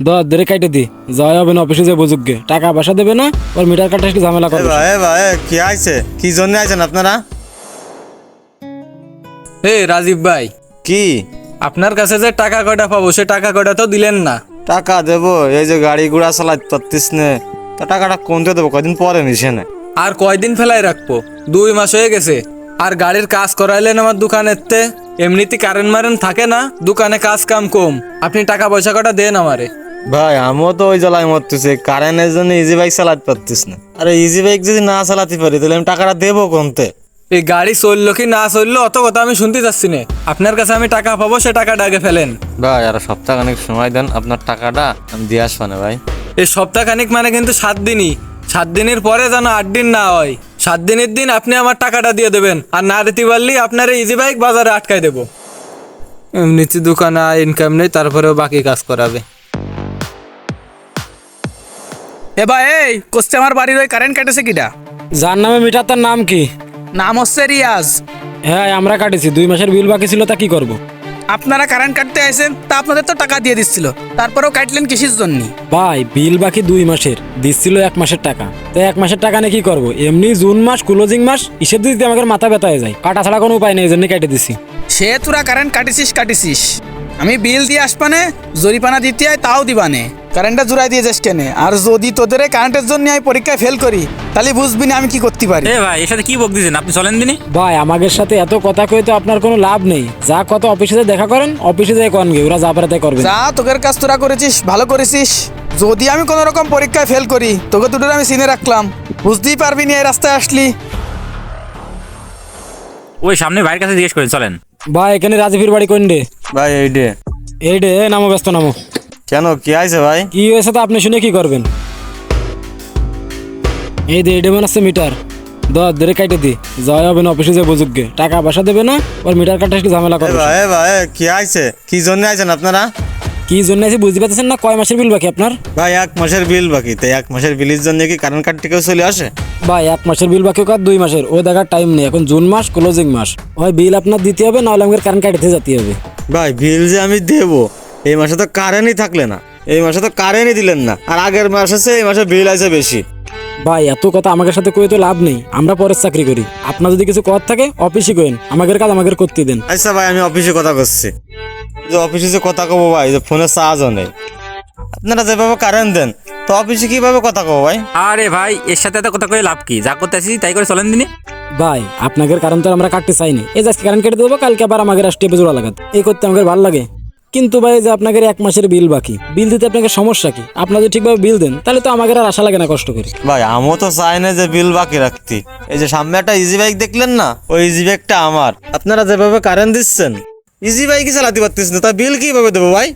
ধরে কাটে দি যাওয়া হবে না অফিসে যে বুঝুকগে টাকা পয়সা দেবে না ওর মিটার কাটা একটু ঝামেলা করবে। ভাই ভাই কি আইছে, কি জন্য আইছেন আপনারা? হে রাজীব ভাই, কি আপনার কাছে যে টাকা কয়টা পাবো সে টাকা কয়টা তো দিলেন না। টাকা দেবো? এই যে গাড়ি ঘোড়া চালাইতে পারতিস না, তা টাকাটা কোনতে দেবো? কদিন পরে নিছে না। আর কয়দিন ফেলাই রাখবো? 2 মাস হয়ে গেছে। আর গাড়ির কাজ করাইলেন আমার দোকানের তে। এমনিতে কারেন্ট মারেন থাকে না, দোকানে কাজ কাম কম। আপনি টাকা পয়সা কটা দেন আমারে। ভাই আমিও তো ওই জ্বালায় মরতেছি, কারেন্টের জন্য ইজি বাইক চালাতে পারতিস না। আরে ইজি বাইক যদি না চালাতে পারি তাহলে আমি টাকাটা দেবো কোনতে? এই গাড়ি চললো কি না চললো অত কথা আমি শুনতে চাচ্ছি না। আপনার কাছে আমি টাকা পাবো সে টাকাটা আগে ফেলেন। ভাই আর সপ্তাহখানেক সময় দেন, আপনার টাকাটা আমি দিয়ে আসবো না ভাই। এই সপ্তাহখানিক মানে কিন্তু 7 দিনই। 7 দিনের পরে যেন 8 দিন না হয়। 7 দিনের দিন আপনি আমার টাকাটা দিয়ে দেবেন, আর না দিতে পারলে আপনার ইজি বাইক বাজারে আটকাই দেবো। এমনিতে দোকানে ইনকাম নেই, তারপরেও বাকি কাজ করাবে। এ ভাই, এই কোস্তে আমার বাড়ির ওই কারেন্ট কাটেছে কিটা? যার নামে মিটার তার নাম কি? নাম হচ্ছে রিয়াজ। হ্যাঁ আমরা কাটেছি, 2 মাসের বিল বাকি ছিল, তা কি করব? আপনারা কারেন্ট কাটতে আইছেন, তা আপনাদের তো টাকা দিয়ে দিচ্ছিল, তারপরেও কাটলেন কিসের জন্য? ভাই বিল বাকি 2 মাসের, দিচ্ছিল 1 মাসের টাকা। তো 1 মাসের টাকা নিয়ে কি করবো? এমনি জুন মাস ক্লোজিং মাস হিসেব দিতে আমাকে মাথা ব্যথা হয়ে যায়, কাটা ছাড়া কোনো উপায় নেই, এই জন্য কেটে দিছি। সে তোরা কারেন্ট কাটিছিস, আমি বিল দিয়ে আসবানে, জরিপানা দিতে হয় তাও দিবানে। কারেন্টটা জোড়াই দিয়ে যাস কেনে? আর যদি তোদের এই কারেন্টের জন্য আমি পরীক্ষায় ফেল করি তাহলে বুঝবি না আমি কি করতে পারি। এ ভাই এর সাথে কি বক দিয়েছেন আপনি? চলেন দিনই। ভাই আমাদের সাথে এত কথা কই তো আপনার কোনো লাভ নেই। যা কত অফিসে যেয়ে দেখা করেন, অফিসে যাই কন গে, ওরা যা পারে তাই করবে। যা তোদের কাজ তোরা করেছিস, ভালো করেছিস। যদি আমি কোনো রকম পরীক্ষায় ফেল করি, তোকে দুটোর আমি চিনে রাখলাম, বুঝতেই পারবি না এই রাস্তায় আসলি। ওই সামনে ভাইয়ের কাছে জিজ্ঞেস করেন, চলেন। ভাই এখানে রাজীবের বাড়ি কোন ডে? ভাই এই ডে। এই ডে? নামো, ব্যস্ত নামো। কেন কি আইছে ভাই? কি হয়েছে তা আপনি শুনে কি করবেন? এই দে এইডে মনে হচ্ছে মিটার, ধরে কাটে দি যাওয়া হবে না অফিসে যে বুঝুকগে টাকা পয়সা দেবে না ওর মিটার কাটা একটু ঝামেলা করবে। ভাই ভাই কি আইছে, কি জন্য আইছেন আপনারা? কি জন্য আছে বুঝতে পারতেছেন না? কয় মাসের বিল বাকি আপনার? ভাই 1 মাসের বিল বাকি, তাই 1 মাসের বিলের জন্য কি কারেন্ট কাটতে কেউ চলে আসে? ভাই 1 মাসের বিল বাকি কার 2 মাসের, ও দেখার টাইম নেই। এখন জুন মাস ক্লোজিং মাস, হয় বিল আপনার দিতে হবে, নাহলে আমাদের কারেন্ট কাটতে যেতে হবে। ভাই বিল যে আমি দেবো, এই মাসে তো কারেন্টই থাকলে না, এই মাসে তো কারেন্টই দিলেন না, আর আগের মাস আছে এই মাসে বিল আছে বেশি। ভাই এত কথা আমাদের সাথে কই তো লাভ নেই, আমরা পরের চাকরি করি। আপনার যদি কিছু করার থাকে অফিসে কইন, আমাদের কাজ আমাদের করতে দেন। আচ্ছা ভাই আমি অফিসে কথা করছি, যে অফিসে যে কথা কবো ভাই, যে ফোনে চার্জও নেই। আপনারা যেভাবে কারেন্ট দেন তো অফিসে কিভাবে কথা কবো ভাই? আরে ভাই এর সাথে এত কথা কয়ে লাভ কি? যা করতে আসি তাই করে চলেন দিনই। ভাই আপনাদের কারণ তো আমরা কাটতে চাইনি, এই যে আজকে কারেন্ট কেটে দেবো, কালকে আবার আমাদের স্টেপে জোড়া লাগাতে, এই করতে আমাদের ভালো লাগে। কিন্তু ভাই যে আপনাদের 1 মাসের বিল বাকি, বিল দিতে আপনাকে সমস্যা কি? আপনারা যদি ঠিকভাবে বিল দেন তাহলে তো আমাদের আর আশা লাগে না কষ্ট করে। ভাই আমিও তো চাই না যে বিল বাকি রাখতি। এই যে সামনে একটা ইজি বাইক দেখলেন না, ওই ইজি বাইকটা আমার। আপনারা যেভাবে কারেন্ট দিচ্ছেন ইজি বাইকই চালাতে পারতেছেন না, তা বিল কিভাবে দেবো ভাই?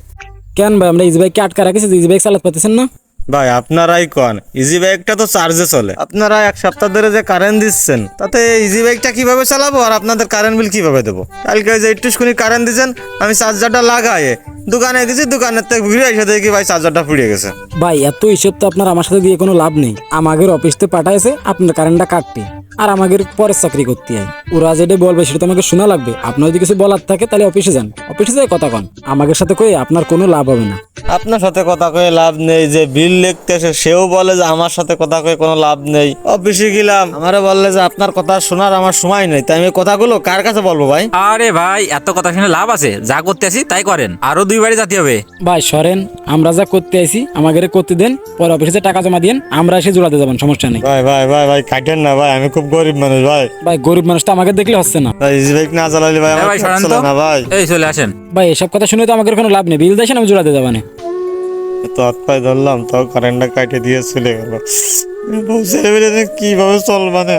কেন ভাই আমরা ইজি বাইককে আটকা রাখেছি, ইজি বাইক চালাতে পারতেছেন না? ভাই আপনারাই কন, ইজি বাইকটা তো চার্জে চলে। আপনারা 1 সপ্তাহ ধরে যে কারেন্ট দিচ্ছেন, তাতে ইজি বাইকটা কিভাবে চালাবো আর আপনাদের কারেন্ট বিল কিভাবে দেবো? কালকে যে একটুখানি কারেন্ট দিচ্ছেন, আমি চার্জারটা লাগাই দোকানে গেছি, দোকানের থেকে ঘুরে এসে দেখি ভাই চার্জারটা পুড়ে গেছে। ভাই এত হিসেব তো আপনার আমার সাথে দিয়ে কোনো লাভ নেই। আমাদের অফিসতে পাঠাইছে আপনার কারেন্টটা কাটতে, আর আমাদের পরের চাকরি করতে হয়। ওরা যেটা বলবে সেটা তো আমাকে শোনা লাগবে। আপনার যদি কিছু বলার থাকে তাহলে অফিসে যান, অফিসে যাই কথা কন। আমাদের সাথে কই আপনার কোনো লাভ হবে না। আপনার সাথে কথা কয়ে লাভ নেই, যে বিল লিখতে এসে সেও বলে যে আমার সাথে কথা কয়ে কোনো লাভ নেই। অফিসে গেলাম, আমারে বললে যে আপনার কথা শোনার আমার সময় নেই, তাই আমি কথাগুলো কার কাছে বলবো ভাই? আরে ভাই এত কথা শুনে লাভ আছে? যা করতে আসি তাই করেন, আরো 2 বাড়ি যেতে হবে। ভাই সরেন, আমরা যা করতে আইছি আমাদের করতে দেন, পরে অফিসে টাকা জমা দিন, আমরা এসে জোড়াতে যাবেন, সমস্যা নেই। ভাই ভাই ভাই ভাই কাটেন না ভাই, আমি খুব গরিব মানুষ ভাই। ভাই গরিব মানুষ তো আমাকে দেখলে হচ্ছে না। ভাই ইজি বাইক না চালালে ভাই এ আমার ভাই সরান চলে তো। না ভাই। এই চলে আসেন। ভাই এসব কথা শুনে তো আমাদের কোনো লাভ নেই, বিল দেন আমি জোড়াতে যাবানে। তো হাত পায়ে ধরলাম, তাও কারেন্টটা কাটে দিয়ে চলে গেল। কিভাবে চল মানে